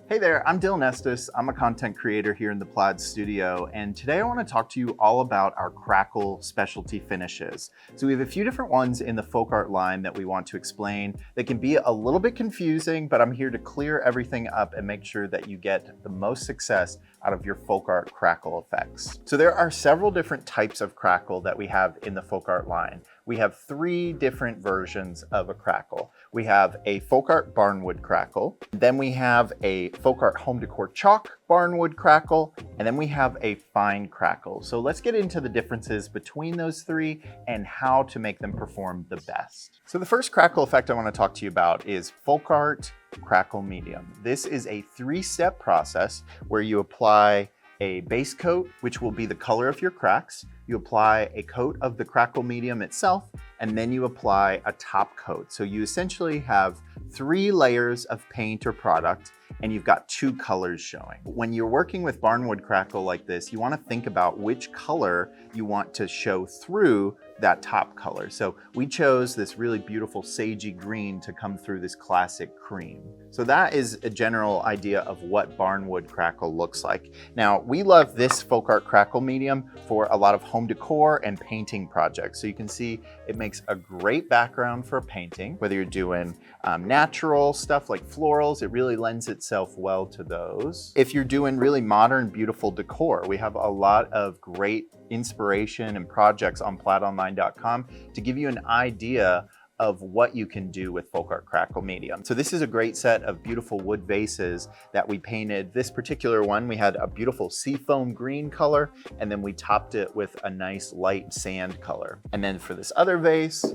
Hey there, I'm Dylan Estes. I'm a content creator here in the Plaid Studio, and today I want to talk to you all about our Crackle specialty finishes. So we have a few different ones in the FolkArt line that we want to explain. They can be a little bit confusing, but I'm here to clear everything up and make sure that you get the most success out of your FolkArt Crackle effects. So there are several different types of Crackle that we have in the FolkArt line. We have three different versions of a Crackle. We have a FolkArt Barnwood Crackle, then we have a FolkArt Home Decor Chalk Barnwood Crackle, and then we have a Fine Crackle. So let's get into the differences between those three and how to make them perform the best. So the first Crackle effect I want to talk to you about is FolkArt Crackle Medium. This is a three-step process where you apply a base coat, which will be the color of your cracks. You apply a coat of the Crackle Medium itself, and then you apply a top coat. So you essentially have 3 layers of paint or product, and you've got 2 colors showing. When you're working with Barnwood Crackle like this, you want to think about which color you want to show through that top color. So we chose this really beautiful sagey green to come through this classic cream. So that is a general idea of what Barnwood Crackle looks like. Now, we love this FolkArt Crackle Medium for a lot of home decor and painting projects. So you can see it makes a great background for painting, whether you're doing natural stuff like florals, it really lends itself well to those. If you're doing really modern, beautiful decor, we have a lot of great inspiration and projects on plaidonline.com to give you an idea of what you can do with FolkArt Crackle Medium. So this is a great set of beautiful wood vases that we painted. This particular one, we had a beautiful seafoam green color, and then we topped it with a nice light sand color. And then for this other vase,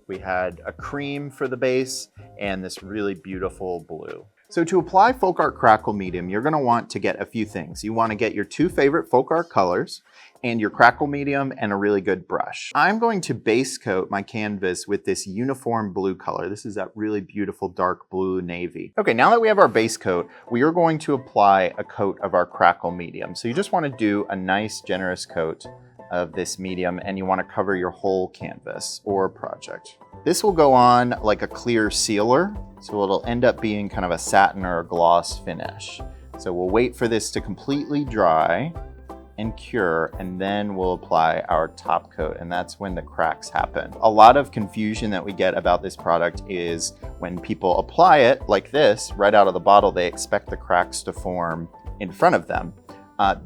we had a cream for the base and this really beautiful blue. So to apply FolkArt Crackle Medium, you're gonna want to get a few things. You wanna get your 2 favorite FolkArt colors and your Crackle Medium and a really good brush. I'm going to base coat my canvas with this uniform blue color. This is that really beautiful dark blue navy. Okay, now that we have our base coat, we are going to apply a coat of our Crackle Medium. So you just wanna do a nice generous coat of this medium, and you want to cover your whole canvas or project. This will go on like a clear sealer, so it'll end up being kind of a satin or a gloss finish. So we'll wait for this to completely dry and cure, and then we'll apply our top coat, and that's when the cracks happen. A lot of confusion that we get about this product is when people apply it like this right out of the bottle, they expect the cracks to form in front of them.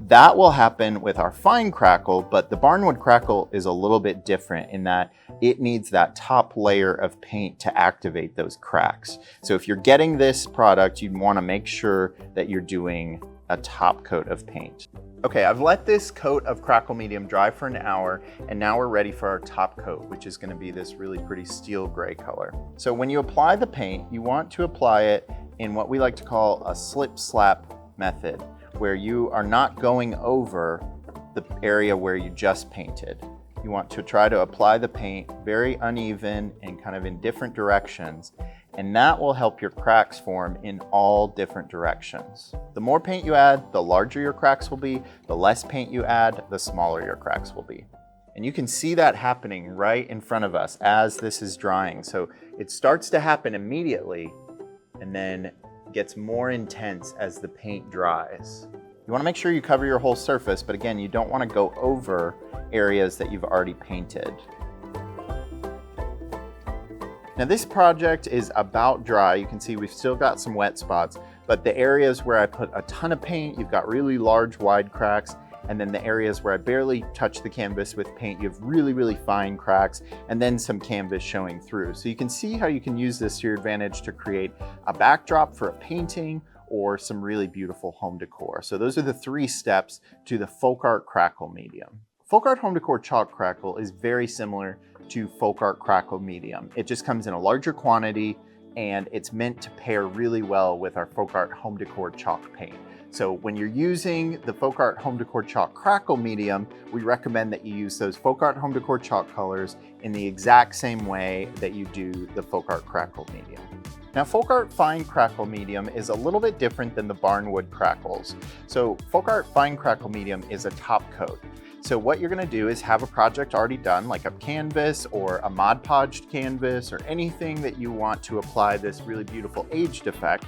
That will happen with our Fine Crackle, but the Barnwood Crackle is a little bit different in that it needs that top layer of paint to activate those cracks. So if you're getting this product, you'd want to make sure that you're doing a top coat of paint. Okay, I've let this coat of Crackle Medium dry for an hour, and now we're ready for our top coat, which is going to be this really pretty steel gray color. So when you apply the paint, you want to apply it in what we like to call a slip slap method, where you are not going over the area where you just painted. You want to try to apply the paint very uneven and kind of in different directions, and that will help your cracks form in all different directions. The more paint you add, the larger your cracks will be. The less paint you add, the smaller your cracks will be. And you can see that happening right in front of us as this is drying. So it starts to happen immediately and then gets more intense as the paint dries. You want to make sure you cover your whole surface, but again, you don't want to go over areas that you've already painted. Now this project is about dry. You can see we've still got some wet spots, but the areas where I put a ton of paint, you've got really large, wide cracks. And then the areas where I barely touch the canvas with paint, you have really, really fine cracks, and then some canvas showing through. So you can see how you can use this to your advantage to create a backdrop for a painting or some really beautiful home decor. So those are the 3 steps to the FolkArt Crackle Medium. FolkArt Home Decor Chalk Crackle is very similar to FolkArt Crackle Medium. It just comes in a larger quantity, and it's meant to pair really well with our FolkArt Home Decor Chalk paint. So when you're using the FolkArt Home Decor Chalk Crackle Medium, we recommend that you use those FolkArt Home Decor Chalk colors in the exact same way that you do the FolkArt Crackle Medium. Now, FolkArt Fine Crackle Medium is a little bit different than the Barnwood Crackles. So FolkArt Fine Crackle Medium is a top coat. So what you're gonna do is have a project already done, like a canvas or a Mod Podged canvas or anything that you want to apply this really beautiful aged effect.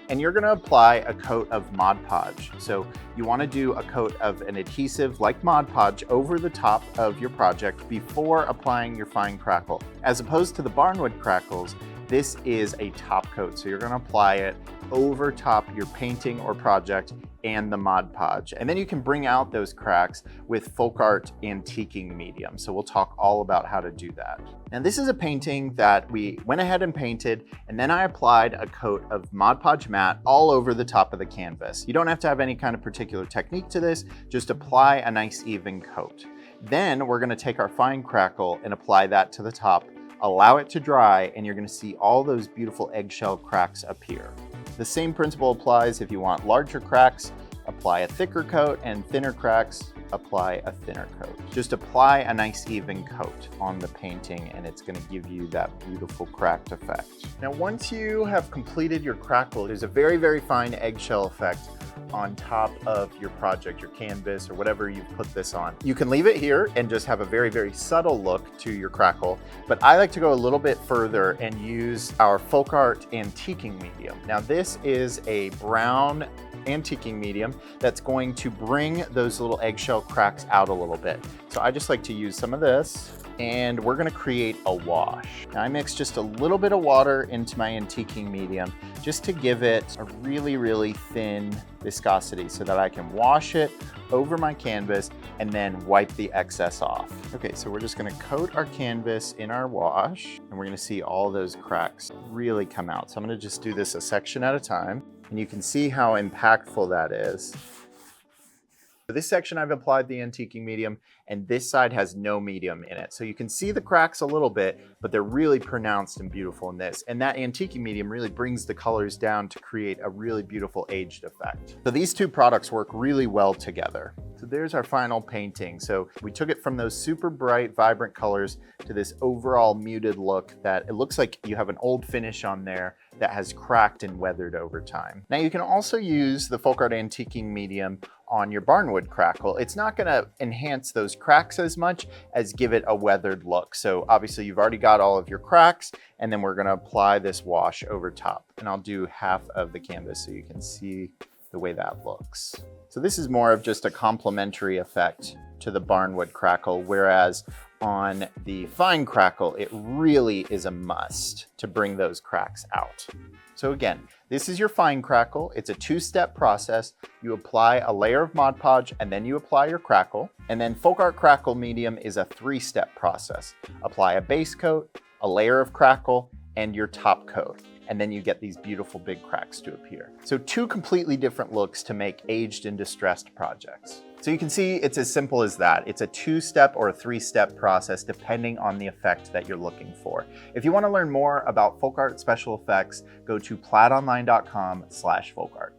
and you're gonna apply a coat of Mod Podge. So you wanna do a coat of an adhesive like Mod Podge over the top of your project before applying your fine crackle. As opposed to the barnwood crackles, this is a top coat. So you're gonna apply it over top your painting or project and the Mod Podge. And then you can bring out those cracks with FolkArt Antiquing Medium. So we'll talk all about how to do that. And this is a painting that we went ahead and painted, and then I applied a coat of Mod Podge matte all over the top of the canvas. You don't have to have any kind of particular technique to this, just apply a nice even coat. Then we're gonna take our fine crackle and apply that to the top, allow it to dry, and you're gonna see all those beautiful eggshell cracks appear. The same principle applies if you want larger cracks, apply a thicker coat, and thinner cracks, apply a thinner coat. Just apply a nice even coat on the painting and it's gonna give you that beautiful cracked effect. Now, once you have completed your crackle, there's a very, very fine eggshell effect on top of your project, your canvas, or whatever you've put this on. You can leave it here and just have a very, very subtle look to your crackle, but I like to go a little bit further and use our FolkArt Antiquing Medium. Now, this is a brown antiquing medium that's going to bring those little eggshell cracks out a little bit. So I just like to use some of this, and we're gonna create a wash. Now, I mix just a little bit of water into my antiquing medium just to give it a really, really thin viscosity so that I can wash it over my canvas and then wipe the excess off. Okay, so we're just gonna coat our canvas in our wash, and we're gonna see all those cracks really come out. So I'm gonna just do this a section at a time, and you can see how impactful that is. For this section, I've applied the antiquing medium, and this side has no medium in it. So you can see the cracks a little bit, but they're really pronounced and beautiful in this. And that antiquing medium really brings the colors down to create a really beautiful aged effect. So these two products work really well together. So there's our final painting. So we took it from those super bright, vibrant colors to this overall muted look that it looks like you have an old finish on there that has cracked and weathered over time. Now, you can also use the FolkArt Antiquing Medium on your barnwood crackle. It's not gonna enhance those cracks as much as give it a weathered look. So obviously you've already got all of your cracks, and then we're gonna apply this wash over top. And I'll do half of the canvas so you can see the way that looks. So this is more of just a complementary effect to the barnwood crackle, whereas on the fine crackle, it really is a must to bring those cracks out. So again, this is your fine crackle. It's a two-step process. You apply a layer of Mod Podge and then you apply your crackle. And then FolkArt Crackle Medium is a three-step process. Apply a base coat, a layer of crackle, and your top coat. And then you get these beautiful big cracks to appear. So two completely different looks to make aged and distressed projects. So you can see it's as simple as that. It's a two-step or a three-step process depending on the effect that you're looking for. If you want to learn more about FolkArt special effects, go to plaidonline.com/FolkArt.